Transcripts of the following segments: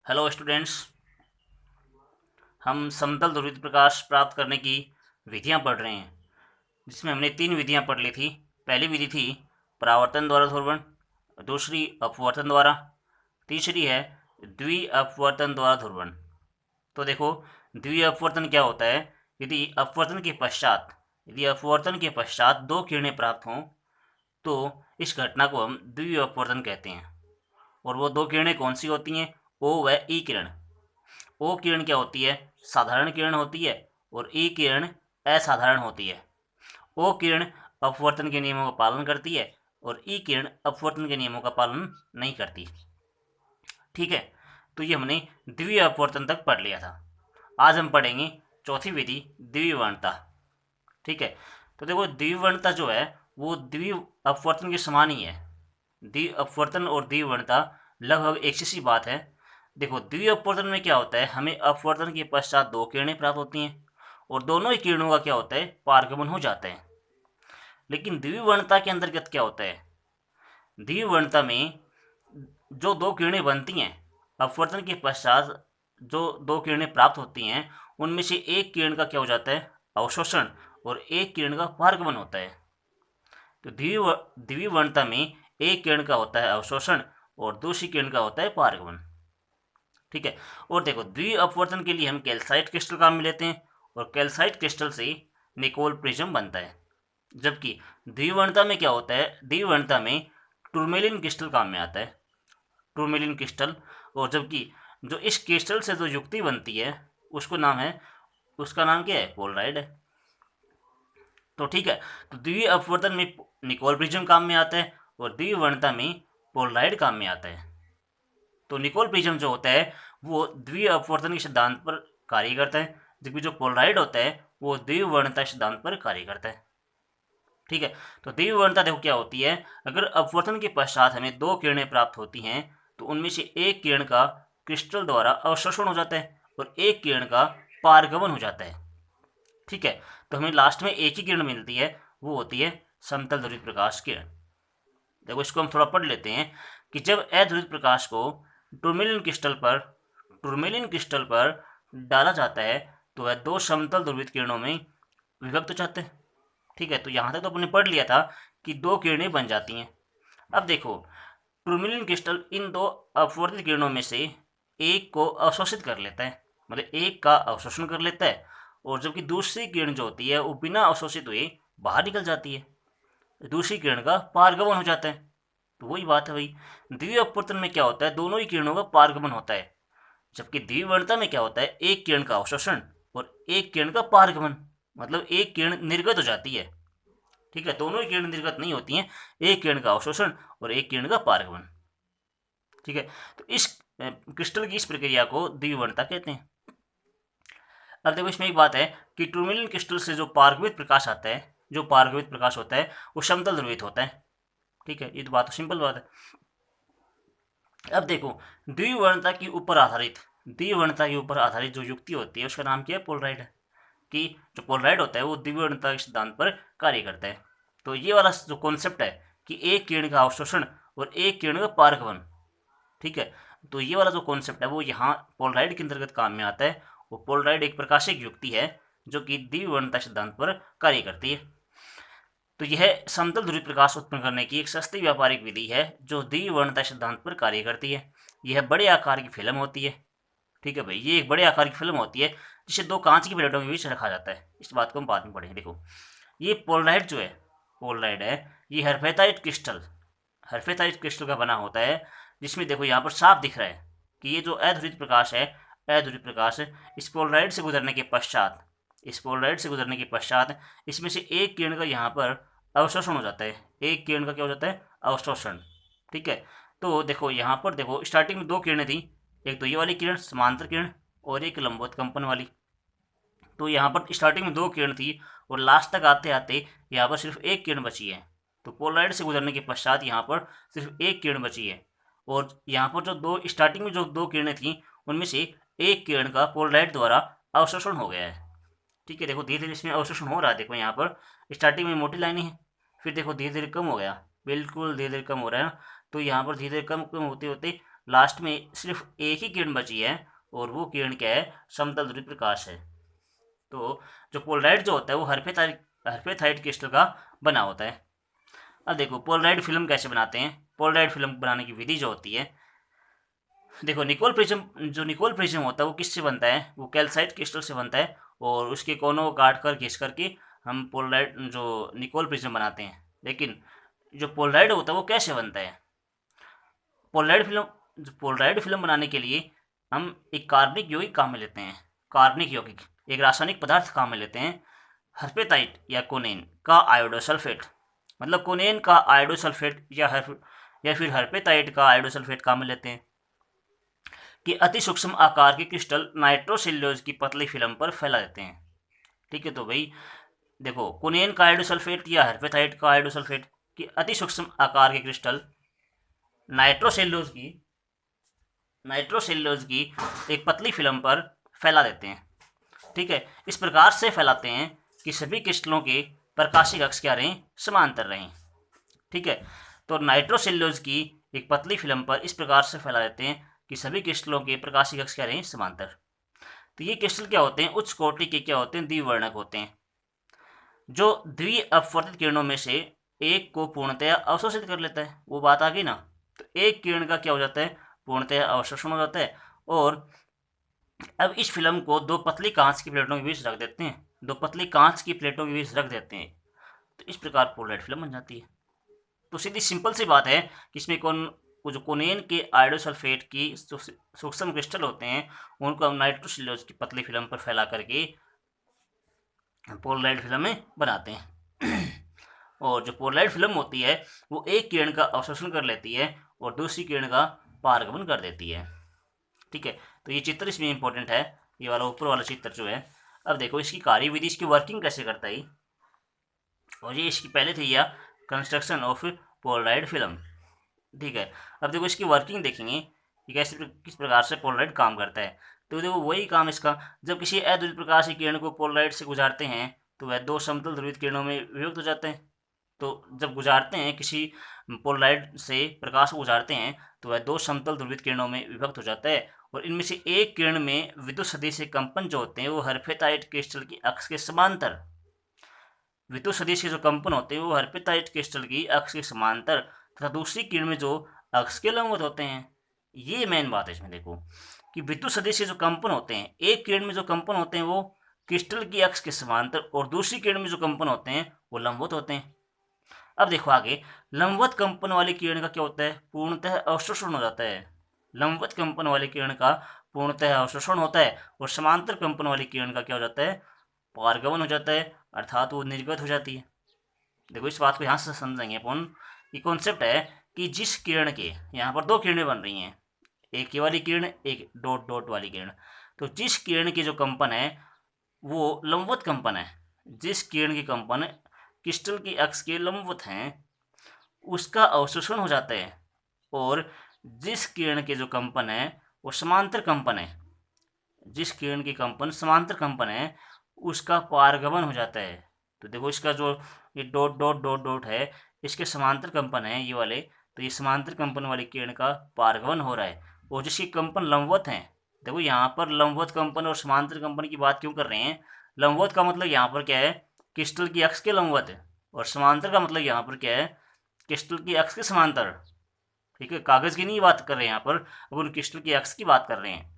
Hello students. हम समतल ध्रुवित प्रकाश प्राप्त करने की विधियां पढ़ रहे हैं, जिसमें हमने तीन विधियां पढ़ ली थी। पहली विधि थी परावर्तन द्वारा ध्रुवण, दूसरी अपवर्तन द्वारा, तीसरी है द्वि अपवर्तन द्वारा ध्रुवण। तो देखो, द्वि अपवर्तन क्या होता है? यदि अपवर्तन के पश्चात दो किरणें प्राप्त हों तो इस घटना को हम द्वि अपवर्तन कहते हैं। और वो दो किरणें कौन सी होती हैं? ओ व ई किरण। ओ किरण क्या होती है? साधारण किरण होती है। और ई किरण असाधारण होती है। ओ किरण अपवर्तन के नियमों का पालन करती है और ई किरण अपवर्तन के नियमों का पालन नहीं करती। ठीक है, तो ये हमने द्वि अपवर्तन तक पढ़ लिया था। आज हम पढ़ेंगे चौथी विधि, द्विवर्णता। ठीक है, तो देखो, द्विवर्णता जो है वो द्वि अपवर्तन के समान ही है। द्वि अपवर्तन और द्विवर्णता लगभग एक सी बात है। देखो, द्वि अपवर्तन में क्या होता है, हमें अपवर्तन के पश्चात दो किरणें प्राप्त होती हैं और दोनों ही किरणों का क्या होता है, पारगमन हो जाता है। लेकिन द्विवर्णता के अंतर्गत क्या होता है? द्विवर्णता में जो दो किरणें बनती हैं, अपवर्तन के पश्चात जो दो किरणें प्राप्त होती हैं, उनमें से एक किरण का क्या हो जाता है, अवशोषण, और एक किरण का पारगमन होता है। तो द्विवर्णता में एक किरण का होता है अवशोषण और दूसरी किरण का होता है पारगमन। ठीक है, और देखो, द्वि अपवर्तन के लिए हम कैल्साइट क्रिस्टल काम में लेते हैं और कैल्साइट क्रिस्टल से निकोल प्रिज्म बनता है। जबकि द्विवर्णता में क्या होता है, द्विवर्णता में टूरमेलिन क्रिस्टल काम में आता है, टूरमेलिन क्रिस्टल। और जबकि जो इस क्रिस्टल से जो युक्ति बनती है उसका नाम क्या है, पोलराइड है। तो ठीक है, तो द्वि अपवर्तन में निकोल प्रिज्म काम में आता है और द्विवर्णता में पोलराइड काम में आता है। तो निकोल प्रिज्म जो होता है वो द्वि अपवर्तन के सिद्धांत पर कार्य करता है, जबकि जो पोलराइड होता है वो द्विवर्णता सिद्धांत पर कार्य करता है। ठीक है, तो द्विवर्णता देखो क्या होती है, अगर अपवर्तन के पश्चात हमें दो किरणें प्राप्त होती हैं तो उनमें से एक किरण का क्रिस्टल द्वारा अवशोषण हो जाता है और एक किरण का पारगमन हो जाता है। ठीक है, तो हमें लास्ट में एक ही किरण मिलती है, वो होती है समतल ध्रुवित प्रकाश किरण। देखो, इसको हम थोड़ा पढ़ लेते हैं कि जब अध्रुवित प्रकाश को टूरमेलिन क्रिस्टल पर डाला जाता है तो वह दो समतल ध्रुवित किरणों में विभक्त हो जाते हैं। ठीक है, तो यहाँ तक तो अपने पढ़ लिया था कि दो किरणें बन जाती हैं। अब देखो, टूरमेलिन क्रिस्टल इन दो अपवर्तित किरणों में से एक को अवशोषित कर लेता है, मतलब एक का अवशोषण कर लेता है, और जबकि दूसरी किरण जो होती है वो बिना अवशोषित हुए बाहर निकल जाती है, दूसरी किरण का पारगमन हो जाता है। तो वही बात है भाई, द्वि अपवर्तन में क्या होता है, दोनों ही किरणों का पारगमन होता है। जबकि द्विवर्णता में क्या होता है, एक किरण का अवशोषण और एक किरण का पारगमन, मतलब एक किरण निर्गत हो जाती है। ठीक है, दोनों ही किरण निर्गत नहीं होती हैं, एक किरण का अवशोषण और एक किरण का पारगमन। ठीक है, तो इस क्रिस्टल की इस प्रक्रिया को द्विवर्णता कहते हैं। अब देखो, इसमें एक बात है कि टूरमेलिन क्रिस्टल से जो पारगमित प्रकाश आता है, जो पारगमित प्रकाश होता है वो समतल ध्रुवित होता है। ठीक है, ये तो बात तो सिंपल बात है। अब देखो, द्विवर्णता के ऊपर आधारित जो युक्ति होती है उसका नाम क्या है, पोलराइड है। कि जो पोलराइड होता है वो द्विवर्णता के सिद्धांत पर कार्य करता है। तो ये वाला जो कॉन्सेप्ट है कि एक किरण का अवशोषण और एक किरण का पारगमन, ठीक है, तो ये वाला जो कॉन्सेप्ट है वो यहाँ पोलराइड के अंतर्गत काम में आता है। वो पोलराइड एक प्रकाशिक युक्ति है जो कि द्विवर्णता सिद्धांत पर कार्य करती है। तो यह समतल ध्रुवित प्रकाश उत्पन्न करने की एक सस्ती व्यापारिक विधि है जो द्विवर्णता सिद्धांत पर कार्य करती है। यह बड़े आकार की फिल्म होती है। ठीक है भाई, ये एक बड़े आकार की फिल्म होती है जिसे दो कांच की प्लेटों के बीच रखा जाता है। इस बात को हम बाद में पढ़ेंगे। देखो, ये पोलराइड है, ये हर्फेताइट क्रिस्टल का बना होता है, जिसमें देखो यहाँ पर साफ दिख रहा है कि ये जो अध्रुवित प्रकाश है, इस पोलराइड से गुजरने के पश्चात इसमें से एक किरण का यहाँ पर अवशोषण हो जाता है, एक किरण का क्या हो जाता है, अवशोषण। ठीक है, तो देखो यहाँ पर देखो, स्टार्टिंग में दो किरणें थी, एक तो ये वाली किरण समांतर किरण और एक लंबवत कंपन वाली। तो यहाँ पर स्टार्टिंग में दो किरण थी और लास्ट तक आते आते यहाँ पर सिर्फ एक किरण बची है। तो पोलराइड से गुजरने के पश्चात यहाँ पर सिर्फ एक किरण बची है, और यहाँ पर जो दो स्टार्टिंग में जो दो किरणें थी उनमें से एक किरण का पोलराइड द्वारा अवशोषण हो गया है। ठीक है, देखो धीरे धीरे इसमें अवशोषण हो रहा है। देखो यहाँ पर स्टार्टिंग में मोटी लाइनें हैं, फिर देखो धीरे धीरे कम हो गया, बिल्कुल धीरे धीरे कम हो रहा है ना। तो यहाँ पर धीरे धीरे कम कम होते होते लास्ट में सिर्फ एक ही किरण बची है और वो किरण क्या है, समतल ध्रुवीय प्रकाश है। तो जो पोलराइड जो होता है वो हर्फेथाइट क्रिस्टल का बना होता है। अब देखो पोलराइड फिल्म कैसे बनाते हैं। पोलराइड फिल्म बनाने की विधि जो होती है, देखो निकोल प्रिज्म, जो निकोल प्रिज्म होता है वो किससे बनता है, वो कैल्साइट क्रिस्टल से बनता है और उसके कोनों को काट कर घिस करके हम पोलराइड जो निकोल प्रिज्म बनाते हैं। लेकिन जो पोलराइड होता है वो कैसे बनता है, पोलराइड फिल्म बनाने के लिए हम एक कार्बनिक यौगिक काम में लेते हैं। कार्बनिक यौगिक एक रासायनिक पदार्थ काम में लेते हैं, हर्पेटाइट या कोनेन का आयोडोसल्फेट, मतलब कोनेन का आयोडोसल्फेट या फिर हर्पेटाइट का आयोडोसल्फेट काम में लेते हैं कि अति सूक्ष्म आकार के क्रिस्टल नाइट्रोसेल्यूलोज की पतली फिल्म पर फैला देते हैं। ठीक है, तो भाई देखो कोनेन का आयोडोसल्फेट या हर्पेटाइट का आयोडोसल्फेट की अति सूक्ष्म आकार के क्रिस्टल नाइट्रोसेल्यूलोज की एक पतली फिल्म पर फैला देते हैं। ठीक है, इस प्रकार से फैलाते हैं कि सभी क्रिस्टलों के प्रकाशिक अक्ष क्या रहें, समांतर रहें। ठीक है, तो नाइट्रोसेल्यूलोज की एक पतली फिल्म पर इस प्रकार से फैला देते हैं कि सभी क्रिस्टलों के प्रकाशिक अक्ष क्या रहें, समांतर। तो ये क्रिस्टल क्या होते हैं, उच्च कोटि के क्या होते हैं, द्विवर्णक होते हैं, जो द्विअपवर्तित किरणों में से एक को पूर्णतया अवशोषित कर लेता है। वो बात आ गई ना। तो एक किरण का क्या हो जाता है, पूर्णतया अवशोषण हो जाता है। और अब इस फिल्म को दो पतली कांच की प्लेटों के बीच रख देते हैं, तो इस प्रकार पोलराइड फिल्म बन जाती है। तो सीधी सिंपल सी बात है कि इसमें जो कोनेन के आयोडोसल्फेट की सूक्ष्म क्रिस्टल होते हैं उनको हम नाइट्रोसेल्यूलोज की पतली फिल्म पर फैला करके पोलराइड फिल्म में बनाते हैं। और जो पोलराइड फिल्म होती है वो एक किरण का अवशोषण कर लेती है और दूसरी किरण का पारगमन कर देती है। ठीक है, तो ये चित्र इसमें इंपॉर्टेंट है, ये वाला ऊपर वाला चित्र जो है। अब देखो इसकी कार्यविधि, इसकी वर्किंग कैसे करता है, और ये इसकी पहले थी या कंस्ट्रक्शन ऑफ पोलराइड फिल्म। ठीक है, अब देखो इसकी वर्किंग देखेंगे कि कैसे किस प्रकार से पोलराइड काम करता है। तो देखो वही काम इसका, जब किसी अध्रुवित प्रकाश की किरण को पोलराइड से गुजारते हैं तो वह दो समतल ध्रुवित किरणों में विभक्त हो जाते हैं। तो जब गुजारते हैं किसी पोलराइड से प्रकाश को गुजारते हैं तो वह दो समतल ध्रुवित किरणों में विभक्त हो जाता है और इनमें से एक किरण में विद्युत सदिश कंपन जो होते हैं वो हर्पेटाइट क्रिस्टल की अक्ष के समांतर, विद्युत सदिश के जो कंपन होते हैं वो हर्पेटाइट क्रिस्टल की अक्ष के समांतर तथा दूसरी किरण में जो अक्ष के लंबवत होते हैं। ये मेन बात है इसमें, देखो कि विद्युत सदिश के जो कंपन होते हैं, एक किरण में जो कंपन होते हैं वो क्रिस्टल की अक्ष के समांतर और दूसरी किरण में जो कंपन होते हैं वो लंबवत होते हैं। अब देखो आगे, लंबवत कंपन वाली किरण का क्या होता है, पूर्णतः अवशोषण हो जाता है। लंबवत कंपन वाली किरण का पूर्णतः अवशोषण होता है और समांतर कंपन वाली किरण का क्या हो जाता है, पारगमन हो जाता है, अर्थात वो निर्गत हो जाती है। देखो इस बात को यहाँ से समझेंगे अपन। ये कॉन्सेप्ट है कि जिस किरण के, यहाँ पर दो किरणें बन रही हैं, एक ये वाली किरण, एक डॉट डॉट वाली किरण। तो जिस किरण के जो कंपन है वो लंबवत कंपन है, जिस किरण की कंपन क्रिस्टल की अक्ष के लंबवत हैं उसका अवशोषण हो जाता है, और जिस किरण के जो कंपन है वो समांतर कंपन है, जिस किरण की कंपन समांतर कंपन है उसका पारगमन हो जाता है। तो देखो इसका जो ये डॉट डॉट डॉट डॉट है इसके समांतर कंपन है ये वाले, तो ये समांतर कंपन वाली किरण का पारगमन हो रहा है। और जिसकी कंपन लंबवत हैं, देखो यहाँ पर लंबवत कंपन और समांतर कंपन की बात क्यों कर रहे हैं, लंबवत का मतलब यहाँ पर क्या है, क्रिस्टल की अक्ष के लंबवत है, और समांतर का मतलब यहाँ पर क्या है, क्रिस्टल की अक्ष के समांतर। ठीक है, कागज़ की नहीं बात कर रहे हैं यहाँ पर, अपन क्रिस्टल की अक्ष की बात कर रहे हैं।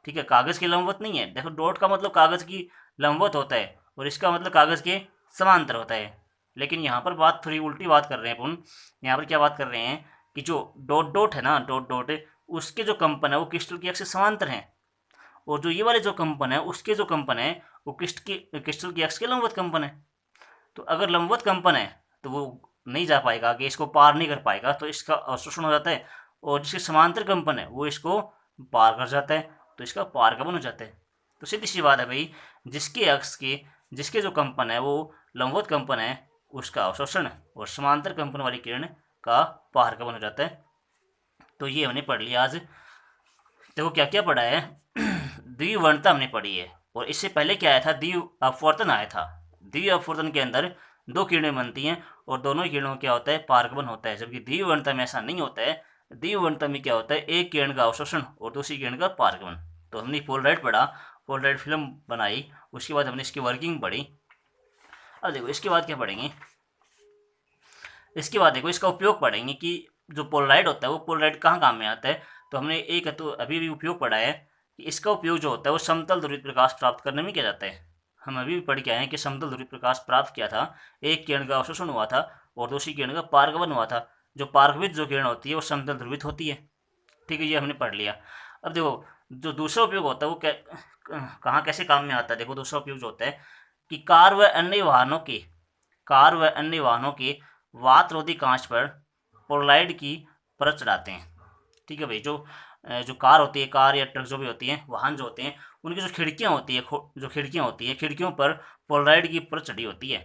ठीक है, कागज़ के लंबवत नहीं है। देखो डॉट का मतलब कागज़ की लंबवत होता है और इसका मतलब कागज़ के समांतर होता है। लेकिन यहाँ पर बात थोड़ी उल्टी बात कर रहे हैं अपन। यहाँ पर क्या बात कर रहे हैं कि जो डॉट डॉट है ना, डॉट डॉट उसके जो कंपन है वो क्रिस्टल की अक्ष से समांतर हैं, और जो ये वाले जो कंपन है उसके जो कंपन है वो क्रिस्टल की अक्ष के लंबवत कंपन है। तो अगर लंबवत कंपन है तो वो नहीं जा पाएगा आगे, इसको पार नहीं कर पाएगा, तो इसका अवशोषण हो जाता है। और जिसके समांतर कंपन है वो इसको पार कर जाता है, तो इसका पारगमन हो जाता है। तो सीधी सी बात है भाई, जिसके जो कंपन है वो लंबवत कंपन है उसका अवशोषण, और समांतर कंपन वाली किरण का पारगमन हो जाता है। तो ये हमने पढ़ लिया आज। देखो क्या क्या पढ़ा है, द्विवर्णता हमने पढ़ी है, और इससे पहले क्या आया था, द्विअपवर्तन आया था। द्विअपवर्तन के अंदर दो किरणें बनती हैं और दोनों किरणों क्या होता है, पारगमन होता है, जबकि द्विवर्णता में ऐसा नहीं होता है। द्विविवर्तन में क्या होता है, एक किरण का अवशोषण और दूसरी किरण का पारगमन। तो हमने पोलराइड पढ़ा, पोलराइड फिल्म बनाई, उसके बाद हमने इसकी वर्किंग पढ़ी। अब देखो इसके बाद क्या पढ़ेंगे, इसके बाद देखो इसका उपयोग पढ़ेंगे कि जो पोलराइड होता है वो पोलराइड कहाँ काम में आता है। तो हमने एक तो अभी भी उपयोग पढ़ा है कि इसका उपयोग जो होता है वो समतल ध्रुवित प्रकाश प्राप्त करने में किया जाता है। हम अभी भी पढ़ के आए हैं कि समतल ध्रुवित प्रकाश प्राप्त किया था, एक किरण का अवशोषण हुआ था और दूसरी किरण का पारगमन हुआ था। जो पारगमित जो किरण होती है वो समतल ध्रुवित होती है। ठीक है, ये हमने पढ़ लिया। अब देखो जो दूसरा उपयोग होता है वो कहाँ कैसे काम में आता है। देखो दूसरा उपयोग जो होता है कि कार व अन्य वाहनों के वातरोधी कांच पर पोलराइड की परत चढ़ाते हैं। ठीक है भाई, जो कार होती है, कार या ट्रक जो भी होती है, वाहन जो होते हैं, उनकी जो खिड़कियाँ होती है, खिड़कियों पर पोलराइड की परत चढ़ी होती है।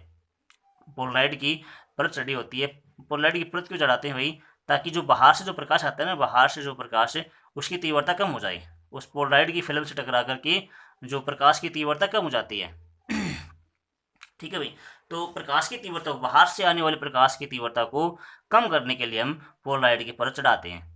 पोलराइड की परत चढ़ी होती है। पोलराइड की परत क्यों चढ़ाते हैं भाई, ताकि जो बाहर से जो प्रकाश आता है ना, बाहर से जो प्रकाश है उसकी तीव्रता कम हो जाए। उस पोलराइड की फिल्म से टकरा करके जो प्रकाश की तीव्रता कम हो जाती है। ठीक है भाई, तो प्रकाश की तीव्रता को, बाहर से आने वाले प्रकाश की तीव्रता को कम करने के लिए हम पोलराइड की परत चढ़ाते हैं।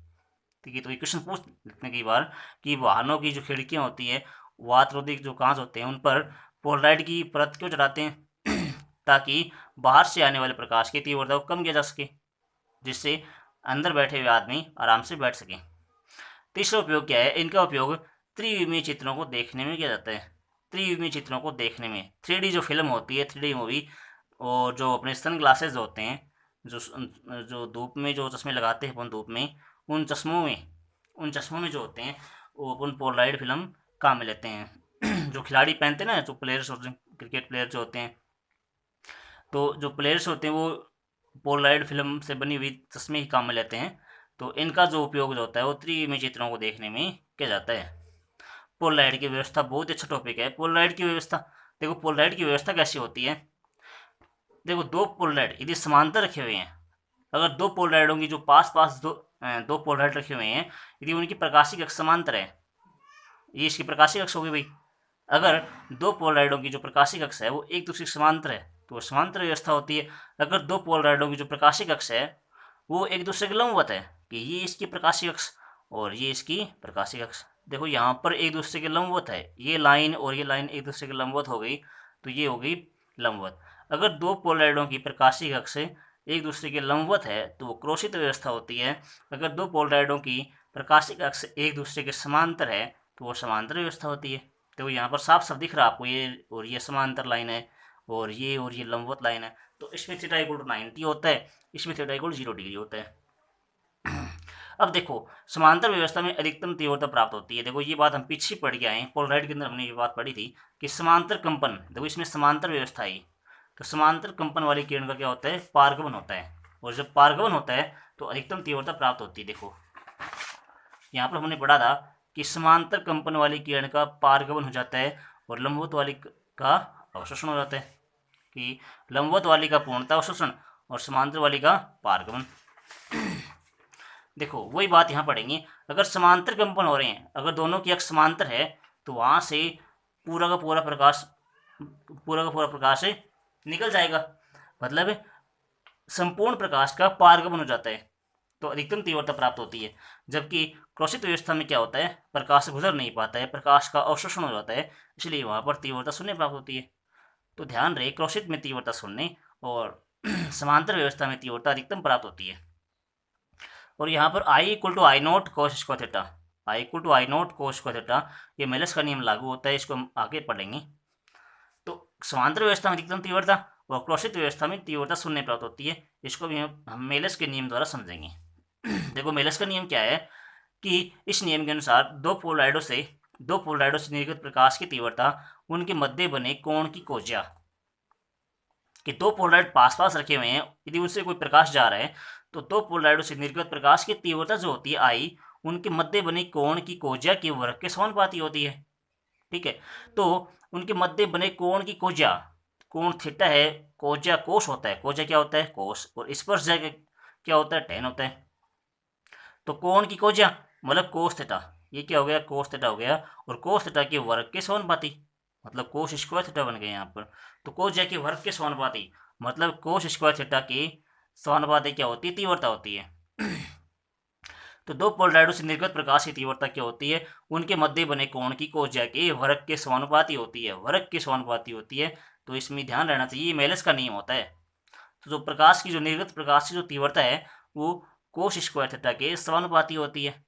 ठीक है, तो ये क्वेश्चन पूछ लेते हैं कई बार कि वाहनों की जो खिड़कियाँ होती हैं, वातरोधी जो कांच होते हैं, उन पर पोलराइड की परत क्यों चढ़ाते हैं ताकि बाहर से आने वाले प्रकाश की तीव्रता को कम किया जा सके, जिससे अंदर बैठे हुए आदमी आराम से बैठ सकें। तीसरा उपयोग क्या है, इनका उपयोग त्रिविमीय चित्रों को देखने में किया जाता है। त्रिविमीय चित्रों को देखने में, 3D जो फिल्म होती है, 3D मूवी, और जो अपने सन ग्लासेज होते हैं, जो जो धूप में जो चश्मे लगाते हैं अपन धूप में, उन चश्मों में जो होते हैं वो अपन पोलराइड फिल्म काम में लेते हैं। जो खिलाड़ी पहनते हैं ना, जो प्लेयर्स होते हैं, क्रिकेट प्लेयर जो होते हैं, तो जो प्लेयर्स होते हैं वो पोलराइड फिल्म से बनी हुई चश्मे ही काम में लेते हैं। तो इनका जो उपयोग जो होता है वो त्रिविमीय चित्रों को देखने में किया जाता है। पोलराइड की व्यवस्था बहुत अच्छा टॉपिक है। पोलराइड की व्यवस्था, देखो पोलराइड की व्यवस्था कैसी होती है। देखो दो पोलराइड यदि समांतर रखे हुए हैं, अगर दो पोलराइडों की जो पास पास दो पोलराइड रखे हुए हैं, यदि उनकी प्रकाशिक अक्ष समांतर है, ये इसकी प्रकाशिक अक्ष होगी भाई। अगर दो पोलराइडों की जो प्रकाशिक अक्ष है वो एक दूसरे के समांतर है तो समांतर व्यवस्था होती है। अगर दो पोलराइडों की जो प्रकाशिक अक्ष है वो एक दूसरे के लंबवत है, कि ये इसकी प्रकाशिक अक्ष और ये इसकी प्रकाशिक अक्ष, देखो यहाँ पर एक दूसरे के लंबवत है, ये लाइन और ये लाइन एक दूसरे के लंबवत हो गई, तो ये हो गई लंबवत। अगर दो पोलराइडों की प्रकाशिक अक्ष एक दूसरे के लंबवत है तो वो क्रोशित व्यवस्था होती है। अगर दो पोलराइडों की प्रकाशिक अक्ष एक दूसरे के समांतर है तो वो समांतर व्यवस्था होती है। तो यहाँ पर साफ साफ दिख रहा है आपको, ये और ये समांतर लाइन है और ये लंबवत लाइन है। तो इसमें थीटा इक्वल टू 90 होता है, इसमें थीटा इक्वल 0 डिग्री होता है। अब देखो समांतर व्यवस्था में अधिकतम तीव्रता प्राप्त होती है। देखो ये बात हम पीछे पढ़ के आए हैं, पोलराइड के अंदर हमने ये बात पढ़ी थी कि समांतर कंपन, देखो इसमें समांतर व्यवस्था है, तो समांतर कंपन वाली किरण का क्या होता है, पारगमन होता है। और जब पारगमन होता है तो अधिकतम तीव्रता प्राप्त होती है। देखो यहाँ पर हमने पढ़ा था कि समांतर कंपन वाली किरण का पारगमन हो जाता है और लंबवत वाली का अवशोषण हो जाता है, कि लंबवत वाली का पूर्णतः अवशोषण और समांतर वाली का पारगमन। देखो वही बात यहाँ पढ़ेंगे, अगर समांतर कंपन हो रहे हैं, अगर दोनों की अक्ष समांतर है तो वहाँ से पूरा का पूरा प्रकाश निकल जाएगा, मतलब संपूर्ण प्रकाश का पारगमन हो जाता है, तो अधिकतम तीव्रता प्राप्त होती है। जबकि क्रोशित व्यवस्था में क्या होता है, प्रकाश गुजर नहीं पाता है, प्रकाश का अवशोषण हो जाता है, इसलिए वहाँ पर तीव्रता शून्य प्राप्त होती है। तो ध्यान रहे, क्रोशित में तीव्रता शून्य और समांतर व्यवस्था में तीव्रता अधिकतम प्राप्त होती है। और यहाँ पर I equal to I naught cos square theta, I equal to I naught cos square theta, ये मेलस का नियम लागू होता है, इसको हम आगे पढ़ेंगे। तो समांतर व्यवस्था में अधिकतम तीव्रता और क्रोशित व्यवस्था में तीव्रता शून्य प्राप्त होती है, इसको भी हम मेलस के नियम द्वारा समझेंगे। देखो मेलस का नियम क्या है कि इस नियम के अनुसार दो पोलराइडों से निर्गत प्रकाश की तीव्रता उनके मध्य बने कोण की कोज्या, कि दो पोलराइड पास पास रखे हुए हैं, यदि उनसे कोई प्रकाश जा रहा है तो दो पोलराइडों से निर्गत प्रकाश की तीव्रता जो होती है I, उनके मध्य बने कोण की कोज्या के वर्ग के समानुपाती होती है। ठीक है, तो उनके मध्य बने कोण की कोज्या, कोण थीटा है, कोज्या कोस होता है, कोज्या क्या होता है, कोस, और स्पर्श क्या होता है, टेन होता है। तो कोण की कोज्या मतलब कोस थीटा, ये क्या हो गया, कोस थीटा हो गया, और कोस थीटा के वर्ग के समानुपाती, मतलब कोस स्क्वायर थीटा बन गए यहाँ पर। तो कोज्या के वर्ग के समानुपाती मतलब कोस स्क्वायर थीटा की समानुपाती क्या होती है, तीव्रता होती है। तो दो पोलराइडों से निर्गत प्रकाश की तीव्रता क्या होती है, उनके मध्य बने कोण की कोज्या के वर्ग के समानुपाती होती है, वर्ग के समानुपाती होती है। तो इसमें ध्यान रहना चाहिए, ये मेलस का नियम होता है। तो जो प्रकाश की जो निर्गत प्रकाश की जो तीव्रता है वो कोस स्क्वायर थीटा के समानुपाती होती है,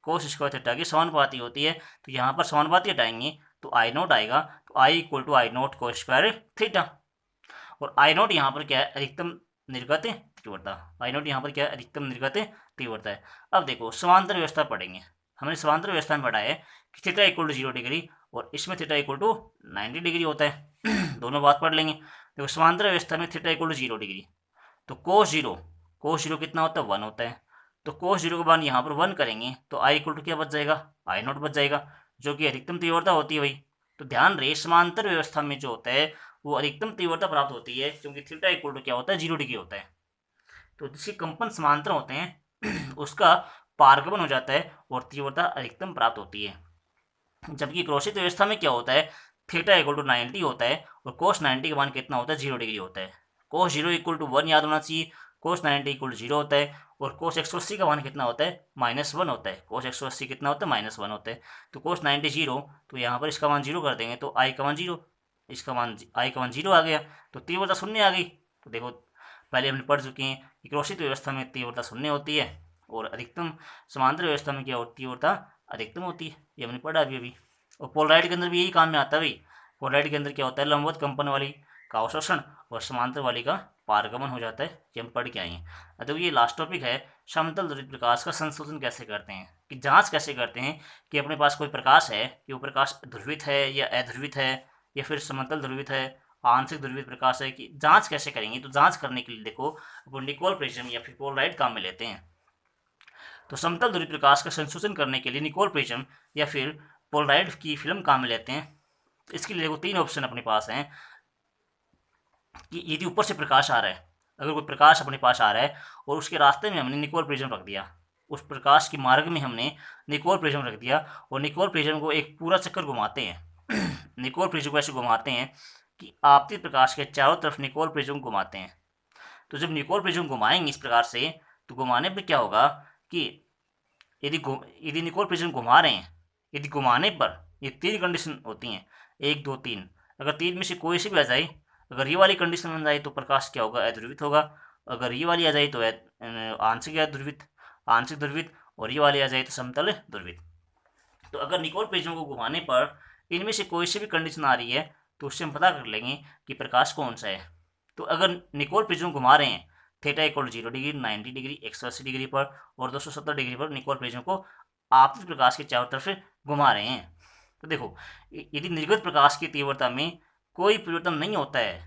कोस स्क्वायर थीटा की समानुपाती होती है। तो यहाँ पर समानुपाती हटाएंगे तो आई नोट आएगा, तो I equal to I naught cos square theta. और आई नोट यहाँ पर क्या है, अधिकतम निर्गत तीव्रता। आई नोट यहाँ पर क्या है, अधिकतम निर्गत तीव्रता है। अब देखो समांतर व्यवस्था पढ़ेंगे, हमने समांतर व्यवस्था में पढ़ा है कि थीटा इक्वल टू 0 डिग्री और इसमें थीटा इक्वल टू 90 डिग्री होता है। दोनों बात पढ़ लेंगे। देखो समांतर व्यवस्था में थीटा इक्वल टू 0 डिग्री, तो कोस जीरो कितना होता है, 1 होता है। तो कोस जीरो के बाद यहाँ पर 1 करेंगे तो आई इक्वल टू क्या बच जाएगा, आई नोट बच जाएगा, जो कि अधिकतम तीव्रता होती है भाई। तो ध्यान रहे समांतर व्यवस्था में जो होता है वो अधिकतम तीव्रता प्राप्त होती है, क्योंकि थीटा इक्वल टू क्या होता है, 0 डिग्री होता है। तो जिसके कंपन समांतर होते हैं उसका पारगमन हो जाता है और तीव्रता अधिकतम प्राप्त होती है। जबकि क्रॉसित व्यवस्था में क्या होता है, थीटा इक्वल टू 90 होता है और कोस 90 का मान कितना होता है, 0 डिग्री होता है। कोस 0 इक्वल टू 1 याद होना चाहिए, कोस 90 इक्वल टू 0 होता है। और कोस 180 का मान कितना होता है, -1 होता है। कोस 180 कितना होता है, -1 होता है। तो कोस 90 0, तो यहाँ पर इसका मान 0 कर देंगे तो आई का मान 0, इसका मान आई का मान 0 आ गया, तो तीव्रता शून्य आ गई। तो देखो पहले हमने पढ़ चुके हैं कि क्रॉसित व्यवस्था में तीव्रता शून्य होती है और अधिकतम समांतर व्यवस्था में क्या होती है, तीव्रता अधिकतम होती है, ये हमने पढ़ा अभी। और पोलराइड के अंदर भी यही काम में आता है भाई। पोलराइड के अंदर क्या होता है, लंबवत कंपन वाली का अवशोषण और समांतर वाली का पारगमन हो जाता है, ये हम पढ़ के आए हैं। तो ये लास्ट टॉपिक है, समतल ध्रुवित प्रकाश का संशोधन कैसे करते हैं, कि जांच कैसे करते हैं कि अपने पास कोई प्रकाश है कि वो प्रकाश ध्रुवित है या अध्रुवित है या फिर समतल ध्रुवित है, आंशिक ध्रुवित प्रकाश है, कि जांच कैसे करेंगे। तो जांच करने के लिए देखो अपन निकोल प्रिज्म या फिर पोलराइड काम में लेते हैं। तो समतल ध्रुवित प्रकाश का संशोधन करने के लिए निकोल प्रिज्म या फिर पोलराइड की फिल्म काम में लेते हैं। तो इसके लिए देखो 3 ऑप्शन अपने पास हैं कि यदि ऊपर से प्रकाश आ रहा है, अगर कोई प्रकाश अपने पास आ रहा है और उसके रास्ते में हमने निकोल प्रिज्म रख दिया, उस प्रकाश के मार्ग में हमने निकोल प्रिज्म रख दिया और निकोल प्रिज्म को एक पूरा चक्कर घुमाते हैं निकोल प्रिज्म को ऐसे घुमाते हैं कि आपतित प्रकाश के चारों तरफ निकोल प्रिज्म घुमाते हैं। तो जब निकोल प्रिज्म घुमाएंगे इस प्रकार से, तो घुमाने पर क्या होगा कि यदि निकोल प्रिज्म घुमा रहे हैं, यदि घुमाने पर ये 3 कंडीशन होती हैं, 1 2 3, अगर 3 में से कोई सी भी आ जाए, अगर ये वाली कंडीशन बन जाए तो प्रकाश क्या होगा, अध्रुवित होगा। अगर ये वाली आ जाए तो आंशिक ध्रुवित, और ये वाली आ जाए तो समतल ध्रुवित। तो अगर निकोल प्रिज्म को घुमाने पर इनमें से कोई सी भी कंडीशन आ रही है तो उससे हम पता कर लेंगे कि प्रकाश कौन सा है। तो अगर निकोल प्रिज्म घुमा रहे हैं theta equal 0 degree, 90 degree, 180 degree पर और 270 डिग्री पर निकोल प्रिज्म को आपतित प्रकाश के चारों तरफ से घुमा रहे हैं। तो देखो यदि निर्गत प्रकाश की तीव्रता में कोई परिवर्तन नहीं होता है,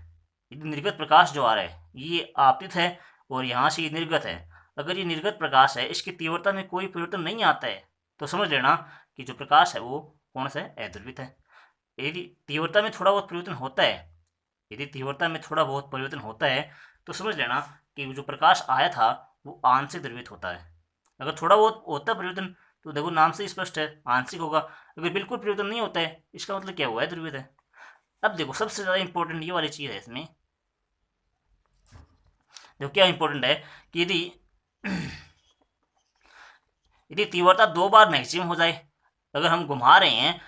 यदि निर्गत प्रकाश जो आ रहा है ये आपतित है और यहाँ से ये निर्गत है, अगर ये निर्गत प्रकाश है इसकी तीव्रता में कोई परिवर्तन नहीं आता है, तो समझ लेना कि जो प्रकाश है वो कौन सा है, अध्रुवित है। यदि तीव्रता में थोड़ा बहुत परिवर्तन होता है, यदि तीव्रता में थोड़ा बहुत परिवर्तन होता है तो समझ लेना कि जो प्रकाश आया था वो आंशिक ध्रुवित होता है। अगर थोड़ा बहुत होता है परिवर्तन तो देखो नाम से स्पष्ट है, आंशिक होगा। अगर बिल्कुल परिवर्तन नहीं होता है इसका मतलब क्या हुआ है, ध्रुवित है। अब देखो सबसे ज़्यादा इंपॉर्टेंट ये वाली चीज़ है इसमें, देखो क्या इंपॉर्टेंट है कि यदि तीव्रता 2 बार मैक्सिमम हो जाए, अगर हम घुमा रहे हैं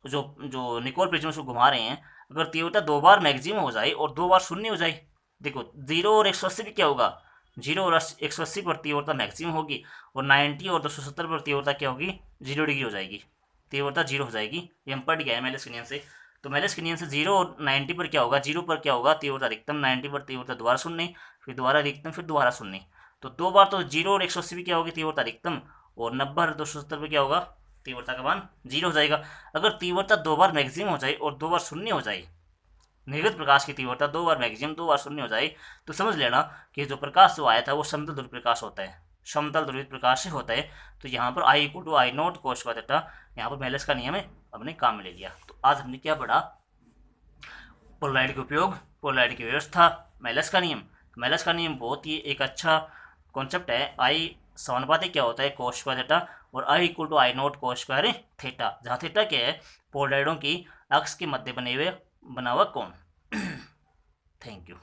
जो जो निकोल प्रिज्म को घुमा रहे हैं, अगर तीव्रता 2 बार मैक्सिमम हो जाए और 2 बार शून्य हो जाए, देखो 0 और 180 भी क्या होगा, 0 और 180 पर तीव्रता मैक्सिमम होगी और 90 और 270 पर तीव्रता क्या होगी, 0 डिग्री हो जाएगी, तीव्रता 0 हो जाएगी। ये हम पढ़ गए हैं मेलस के नियम से। तो मेलस के नियम से 0 और 90 पर क्या होगा, 0 पर क्या होगा तीव्रता अधिकतम, 90 पर तीव्रता दोबारा शून्य, फिर दोबारा अधिकतम, फिर दोबारा शून्य। तो 2 बार तो 0 और 180 भी क्या होगी तीव्रता अधिकतम, और 90 और 270 पर क्या होगा, तीव्रता का मान 0 हो जाएगा। अगर तीव्रता 2 बार मैक्सिमम हो जाए और 2 बार शून्य हो जाए, निर्गत प्रकाश की तीव्रता 2 बार मैक्सिमम 2 बार शून्य हो जाए, तो समझ लेना कि जो प्रकाश जो आया था वो समतल ध्रुवित प्रकाश होता है, समतल ध्रुवित प्रकाश से होता है। तो यहाँ पर I equal to I naught cos square theta, यहाँ पर मेलस का नियम है हमने काम में ले लिया। तो आज हमने क्या पढ़ा, पोलराइड के उपयोग, पोलराइड की व्यवस्था, मेलस का नियम। मेलस का नियम बहुत ही एक अच्छा कॉन्सेप्ट है। आई समानुपाती क्या होता है, कोस स्क्वायर थीटा, और I equal to I naught cos square theta, जहाँ थीटा क्या है, पोलराइडों की अक्ष के मध्य बने हुए बना हुआ कोण। Thank you.